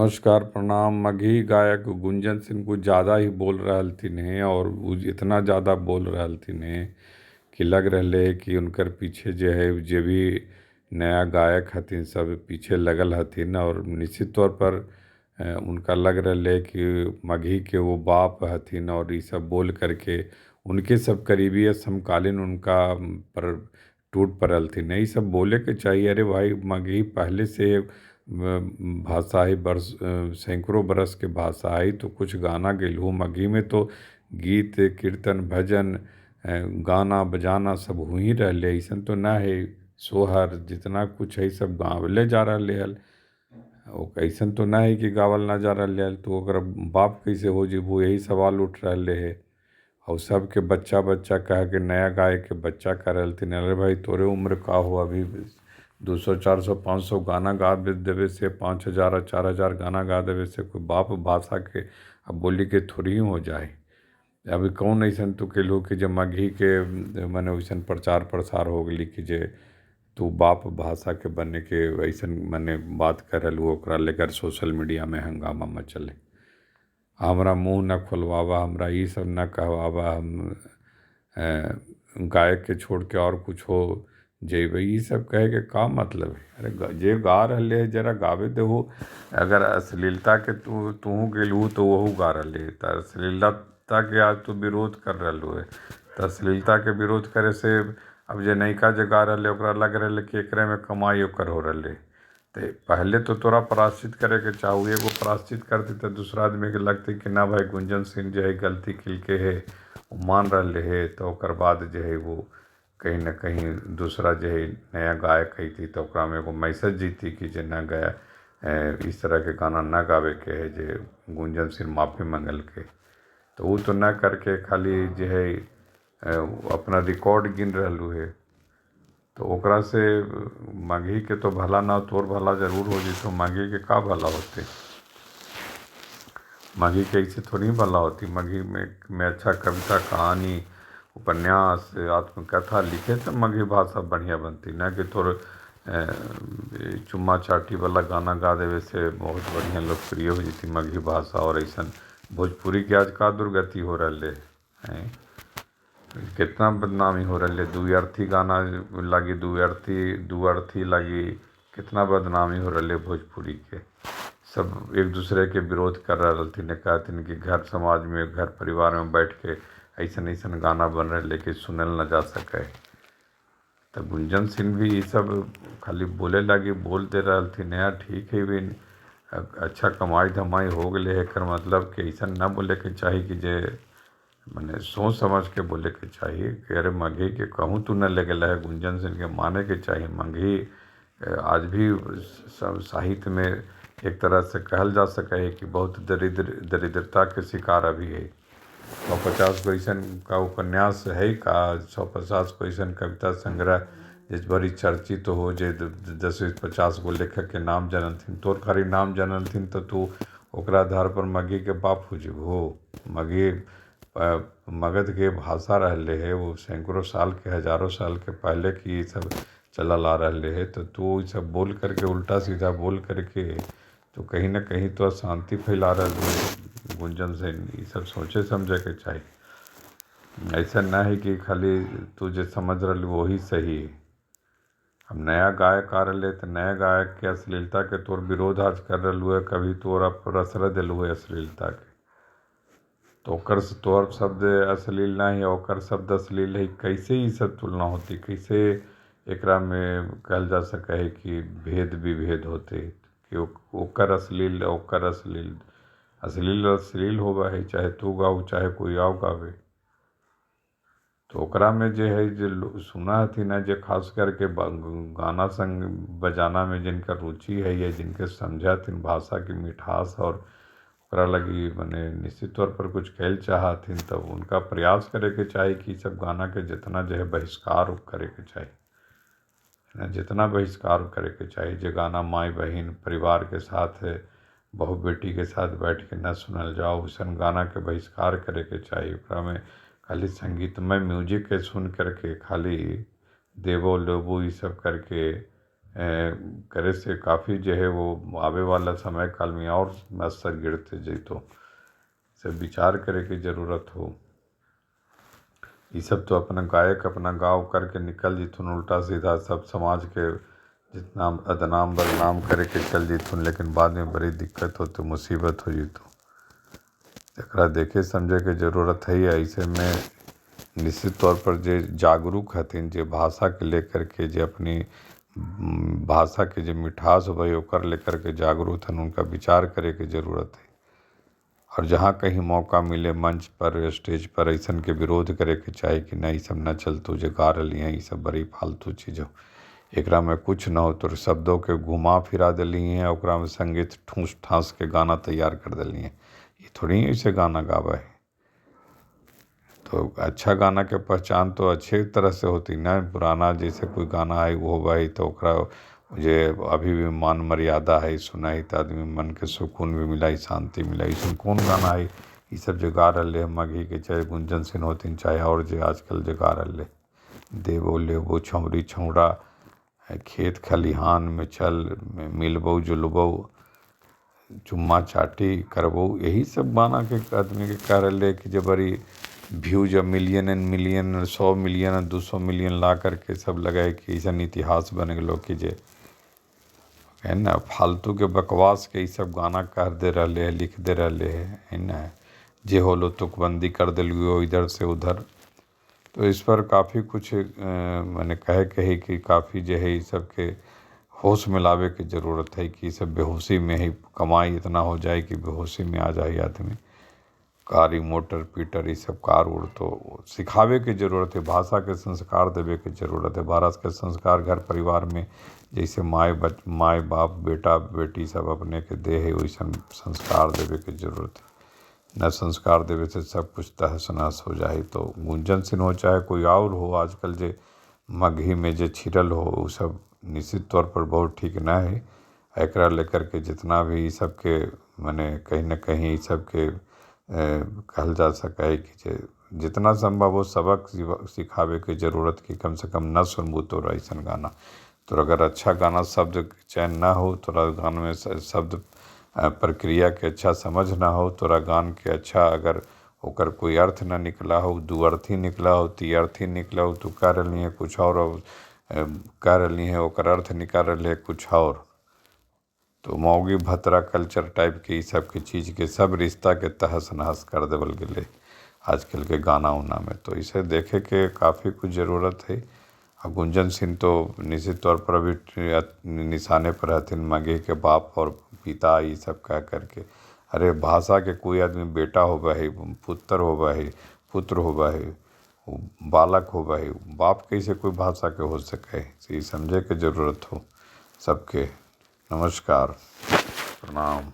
नमस्कार प्रणाम। मगही गायक गुंजन सिंह कुछ ज़्यादा ही बोल रहल थिन हैं और उ इतना ज़्यादा बोल रहल थिन हैं कि लग रहले है कि उनकर पीछे जो है जे भी नया गायक हथिन सब पीछे लगल हथिन। और निश्चित तौर पर उनका लग रहले है कि मगही के वो बाप हथिन और ये सब बोल करके उनके सब करीबी या समकालीन उनका पर टूट पड़ल थी। नहीं सब बोले के चाहिए। अरे भाई मगही पहले से भाषा है बरस सैकड़ों बरस के भाषा है तो कुछ गाना गेलहू मगही में तो गीत कीर्तन भजन गाना बजाना सब हो ही रहले। ऐसन तो ना है सोहर जितना कुछ है सब गावले जा रहले हल। वो ऐसन तो ना है कि गावल ना जा रहले हल तो ओकरा बाप कैसे हो जीबू, यही सवाल उठ रहले है। और सबके बच्चा बच्चा कह के नया गाय के बच्चा कह रहल थी। अरे भाई तोरे उम्र का हो अभी 200 400 500 गाना गा देवे से 5,000 और 4,000 गाना गा देवे से कोई बाप भाषा के अब बोली के थोड़ी ही हो जाए। अभी कौन ऐसन तू केलू कि जब मगही के मने वैसन प्रचार प्रसार हो गई कि जे तू बाप भाषा के बने के वैसन मने बात करल ओकरा लेकर सोशल मीडिया में हंगामा मचले। हमरा मुंह न खोलवावा, हमरा ये सब न कहवावा, हम गायक के छोड़ के और कुछ हो जेबे ये सब कहे के का मतलब है। अरे जे गा रहले है जरा गावे देहू। अगर अश्लीलता के तू गेलू तो वहू गा रहले है तो अश्लीलता के आज तू विरोध कर रहलू है तो अश्लीलता के विरोध करे से अब जे नयिका जे गा रहले ओकरा लग रहले कि एकरे में कमाई ओकर हो रहले। तो पहले तो तोरा प्रायश्चित करे के चाहू, एगो प्रायश्चित करती तो दूसरा आदमी के लगती कि ना भाई गुंजन सिंह जो है गलती किल के है वो मान रहे है। तो ओकर बाद जो है वो कहीं ना कहीं दूसरा जो है नया गायक है थी तो ओकरा में एगो मैसेज जीती कि जे ना गया इस तरह के गाना ना गावे के है जे गुंजन सिंह माफ़ी मंगल के। तो वो तो ना करके खाली जो है अपना रिकॉर्ड गिन रहलू है। तो ओकरा से मगही के तो भला ना तोर भला जरूर हो जी तो मगही के का भला होते। मगही के ऐसे थोड़ी भला होती। मगही में अच्छा कविता कहानी उपन्यास आत्मकथा लिखे तो मगही भाषा बढ़िया बनती ना कि तोर चुम्मा चाटी वाला गाना गा देवे से बहुत बढ़िया लोकप्रिय हो जाती मगही भाषा। और ऐसा भोजपुरी के आज का दुर्गति हो रहे हैं, कितना बदनामी हो रही है। दुअर्थी गाना लगी दुअर्थी लगी कितना बदनामी हो रही है भोजपुरी के। सब एक दूसरे के विरोध कर रहे थे, कहते कि घर समाज में घर परिवार में बैठ के ऐसा ऐसा गाना बन रहे लेकिन सुनल न जा सके। तो गुंजन सिंह भी ये सब खाली बोले लगी बोल दे रहा थी नया ठीक है भी अच्छा कमाई धमाई हो गए है कर मतलब कि ऐसा ना बोले के चाहिए कि जे मैंने सोच समझ के बोले के चाहिए कि अरे मगही के कहूँ तू न ले गया है। गुंजन सिंह के माने के चाहिए। मगही आज भी साहित्य में एक तरह से कहल जा सके है कि बहुत दरिद्रता के शिकार अभी है। 150 को ऐसा का उपन्यास है का 150 को ऐसा कविता संग्रह जिस भरी चर्चित तो हो जे 10-50 गो लेखक के नाम जानल थिन तोर खाली नाम जानल थिन तो तू ओकरा आधार पर मगही के बाप हो जीबो। मगही मगध के भाषा रहले है वो सैकड़ों साल के हजारों साल के पहले की सब चलल आ रहे है। तो तू सब बोल करके उल्टा सीधा बोल करके तो कहीं ना कहीं तो अशांति फैला रहे है। गुंजन से ये सब सोचे समझे के चाहिए। ऐसा ना है कि खाली तू जो समझ रही वही सही है। अब नया गायक आ रहे तो नया गायक के अश्लीलता के तोर विरोध आज कर रहे है, कभी तोरा प्रश्रय दिलू है अश्लीलता के तो ओकर से तोर शब्द अश्लील ना है ओकर शब्द अश्लील है। कैसे ये सब तुलना होती, कैसे एकरा में कहल जा सके है कि भेद विभेद होते कि ओकर अश्लील ओकर अश्लील अश्लील अश्लील होगा है चाहे तू गाओ चाहे कोई और गावे। तो ओकरा में जो है जो सुना थी ना जो खास करके गाना संग बजाना में जिनका रुचि है या जिनके समझा थी भाषा की मिठास और ओकरा लगी मने निश्चित तौर पर कुछ कहल चाहथिन तब उनका प्रयास करे के चाहिए कि सब गाना के जितना जो है बहिष्कार करे के चाहिए ना, जितना बहिष्कार करे के चाहिए। जो गाना माई बहन परिवार के साथ है बहू बेटी के साथ बैठ के न सुनल जाओ उसन गाना के बहिष्कार करे के चाहिए। ओकरा में खाली संगीतमय म्यूजिक के सुन करके खाली देवो लोबो ये सब करके करे से काफ़ी जो है वो आवे वाला समय काल में और असर गिरते जैतो से विचार करे की ज़रूरत हो। ये सब तो अपना गायक अपना गाँव करके निकल जीथुन उल्टा सीधा सब समाज के जितना बदनाम बदनाम करे के चल जीथुन, लेकिन बाद में बड़ी दिक्कत हो तो मुसीबत हो जीतो। एकरा देखे समझे के जरूरत है। ऐसे में निश्चित तौर पर जे जागरूक हथिन जे भाषा के लेकर के जे अपनी भाषा के जो मिठास हो ओकर लेकर के जागरूक हन, उनका विचार करे के जरूरत है। और जहाँ कहीं मौका मिले मंच पर स्टेज पर ऐसन के विरोध करे के चाहे कि नहीं सब न चलतो जे गा रही हैं ये सब बड़ी फालतू चीज़ हो, एकरा में कुछ न हो तो शब्दों के घुमा फिरा दिली हैं, ओकरा में संगीत ठूस ठास के गाना तैयार कर दिली हैं। ये थोड़ी ऐसे गाना गावा है। तो अच्छा गाना के पहचान तो अच्छे तरह से होती ना, पुराना जैसे कोई गाना है वो भाई तो ओकरा जे अभी भी मान मर्यादा है सुना ही तो आदमी मन के सुकून भी मिला शांति मिला। इसमें कौन गाना है ये सब जो गा रहे हैं मघी के चाहे गुंजन सिंह होती चाहे और जो आजकल जो गा रहे देवो लेवो छौरी छौरा खेत खलिहान में चल मिलबो जुलबो चुम्मा चाटी करबो, यही सब गाना के आदमी के कह रहे कि जब बड़ी व्यू जब million and million 100 million 200 million ला करके सब लगाए कि ऐसा इतिहास बन गलो कि जे है ना फालतू के बकवास के ये सब गाना कह दे रहे है लिख दे रहे है ना, जे होलो तुकबंदी कर दिलियो इधर से उधर। तो इस पर काफ़ी कुछ मैंने कहे कि काफ़ी जो है ये सब के होश में लावे की ज़रूरत है कि सब बेहोशी में ही कमाई इतना हो जाए कि बेहोशी में आ जाए आदमी। कारी मोटर पीटर ये सब कार उड़ तो सिखावे की ज़रूरत है, भाषा के संस्कार देवे की ज़रूरत है। भारत के संस्कार घर परिवार में जैसे माए बाप बेटा बेटी सब अपने के दे है वैसा संस्कार देवे की ज़रूरत है। न संस्कार देवे से सब कुछ तहस नहस हो जाए। तो गुंजन सिंह हो चाहे कोई और हो, आजकल जे मघी में जे छिड़ल हो वो सब निश्चित तौर पर बहुत ठीक ना है। एकरा लेकर के जितना भी सब के माने कहीं न कहीं ई सब के कहल जा सका है कि जितना संभव हो सबक सिखावे की ज़रूरत कि कम से कम न सुनबू तो ऐसा गाना। तो अगर अच्छा गाना शब्द चयन ना हो तो गान में शब्द प्रक्रिया के अच्छा समझ ना हो तो गान के अच्छा अगर ओकर कोई अर्थ ना निकला हो, दो अर्थी निकला हो, ती अर्थी निकला हो तो कह रही है कुछ और कह रही है ओकर अर्थ निकाल रहे कुछ और। तो मौगी भतरा कल्चर टाइप के सब की चीज़ के सब रिश्ता के तहस नहस कर देवल गए आजकल के गाना उना में। तो इसे देखे के काफ़ी कुछ ज़रूरत है। और गुंजन सिंह तो निश्चित तौर पर अभी निशाने पर हथिन मघे के बाप और पिता ये सब कह करके। अरे भाषा के कोई आदमी बेटा होबा है, पुत्र होबा है, पुत्र होबा है, बालक होबा है, बाप कैसे कोई भाषा के हो सके, ये समझे के ज़रूरत हो सबके। नमस्कार, प्रणाम।